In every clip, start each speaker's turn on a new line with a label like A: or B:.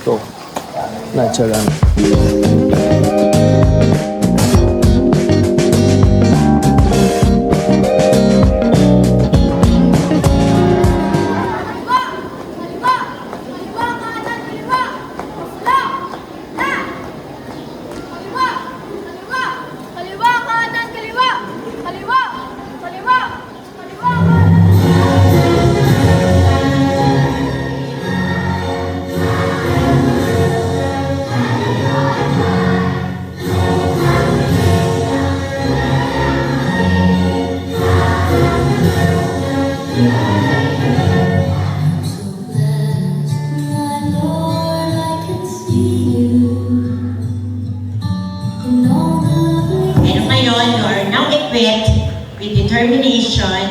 A: gusto. Natural.
B: With determination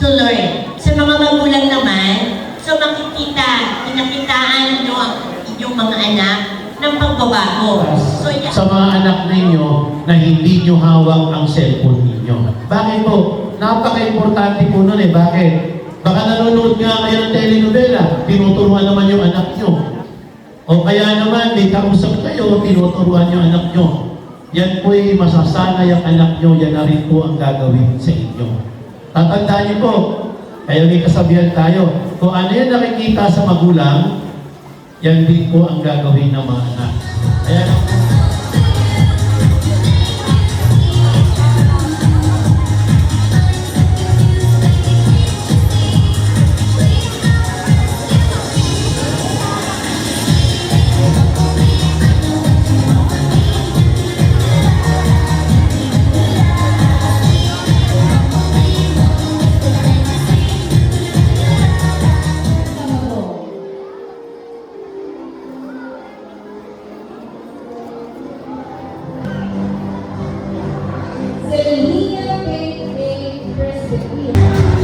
B: to learn. Sa mga magulang naman, so pinakitaan nyo ang inyong mga anak ng pagbabago. So,
C: sa mga anak ninyo na hindi nyo hawak ang cellphone ninyo. Bakit po? Napaka-importante po nun eh. Bakit? Baka nanonood nga kayo ng telenovela, tinuturuan naman yung anak nyo. O kaya naman, may kausap kayo, tinuturuan yung anak nyo. Yan po'y masasanay ang anak nyo, yan na rin po ang gagawin sa inyo. Tatandaan niyo po, kaya may kasabihan tayo, kung ano yan nakikita sa magulang, yan din po ang gagawin ng mga anak. Kaya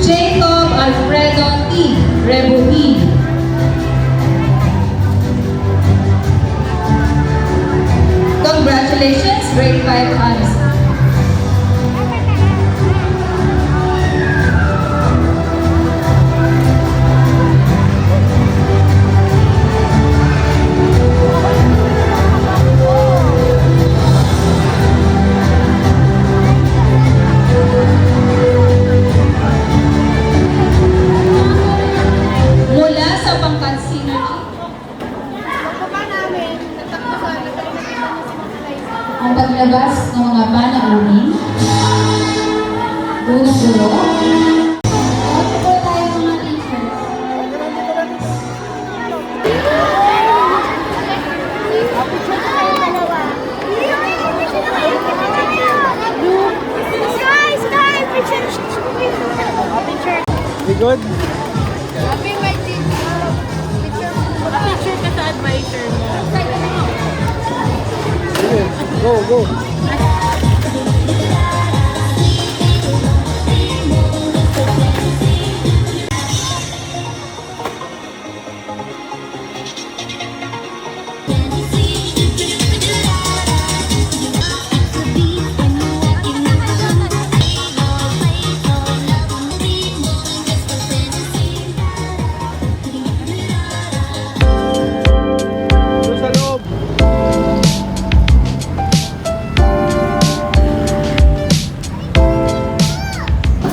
D: Jacob Alfredo T. Rebuhi. Congratulations, grade 5 honors. Mula sa pangkat senior, ang paglabas ng mga panaunin, unang dulo, at po tayo mga teachers.
A: You good?
E: Happy my teacher. Picture ka sa advisor mo.
A: Sige, go, go. Doon sa loob.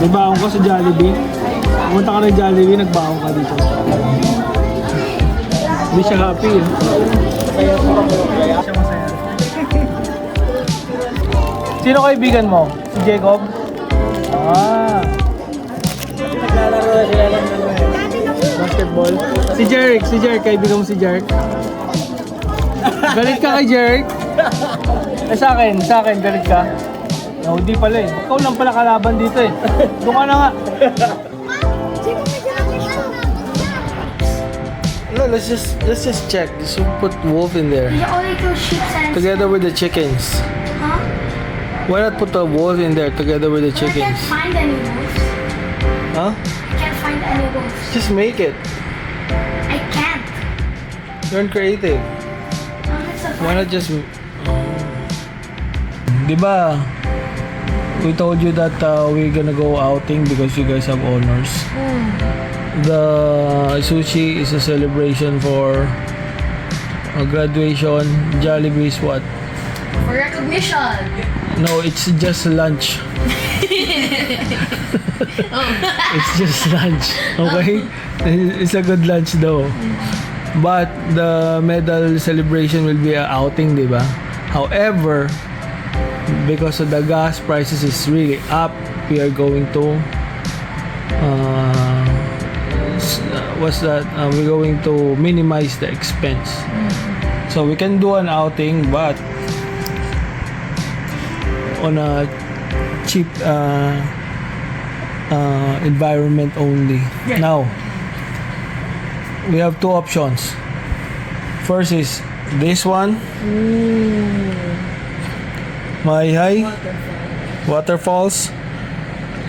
A: May baong ka sa Jollibee? Pumunta ka ng Jollibee, nagbaong ka dito. Hindi siya happy eh. Kaya siya masaya. Sino kaibigan mo? Si Jacob? Ah. Naglalaro na sila ng basketball. Si Jeric, kaibigan mo si Jeric? Galit ka kay Jeric? Eh sa akin, galit ka? No, di pala eh. Ikaw lang pala kalaban dito eh. Doon ka na nga. No, let's just check. Just put wolf in there.
E: There's only two sheep and
A: Together with the chickens.
E: huh?
A: Why not put a wolf in there together with the
E: I can't
A: chickens?
E: find any wolves.
A: Huh?
E: I can't find any wolves.
A: Just make it.
E: I can't.
A: You're creative.
E: It's a
A: Why not just... Diba? We told you that we're gonna go outing because you guys have honors. The sushi is a celebration for Graduation, Jollibee is what?
E: For recognition.
A: No, it's just lunch. It's just lunch. Okay? It's a good lunch though. But the medal celebration will be an outing, di ba? However, because of the gas prices is really up, we are going to we're going to minimize the expense. So we can do an outing, but on a cheap environment only. Now, we have two options. First is this one. Mahihay Waterfalls.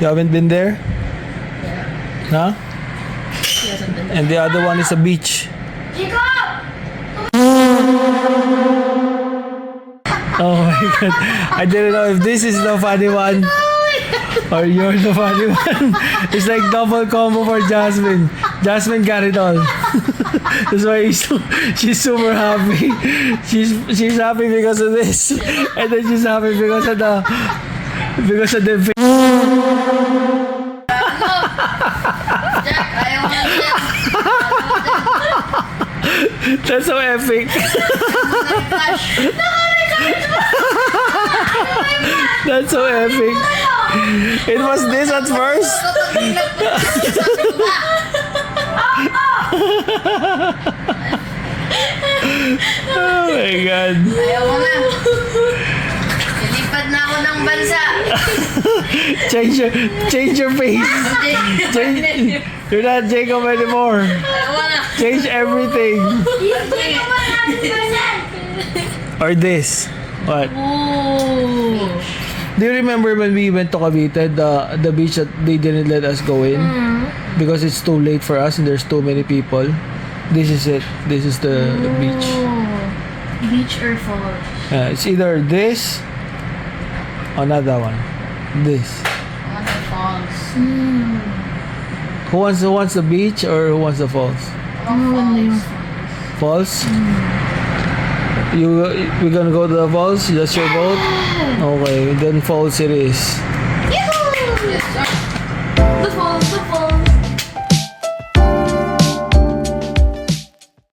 A: You haven't been there? Huh? And the other one is a beach. Oh my god. I didn't know if this is the funny one or you're the funny one. It's like double combo for Jasmine. Jasmine got it all. That's why she's super happy. She's happy because of this. And then she's happy because of the That's so epic. That's so epic. It was this at first. Oh my god.
E: Ayaw mo na. Lilipad na ako ng bansa.
A: Change your face. You're not Jacob anymore.
E: Ayaw mo na.
A: Change everything. Or this. What?
E: Ooh.
A: Do you remember when we went to Cavite, the beach that they didn't let us go in because it's too late for us and there's too many people? This is it. This is the beach.
E: Beach or falls?
A: Yeah, it's either this or another one. This.
E: Falls.
A: Who wants the beach or who wants the falls? Falls? We're gonna go to the falls? That's your vote? Okay, then falls it is.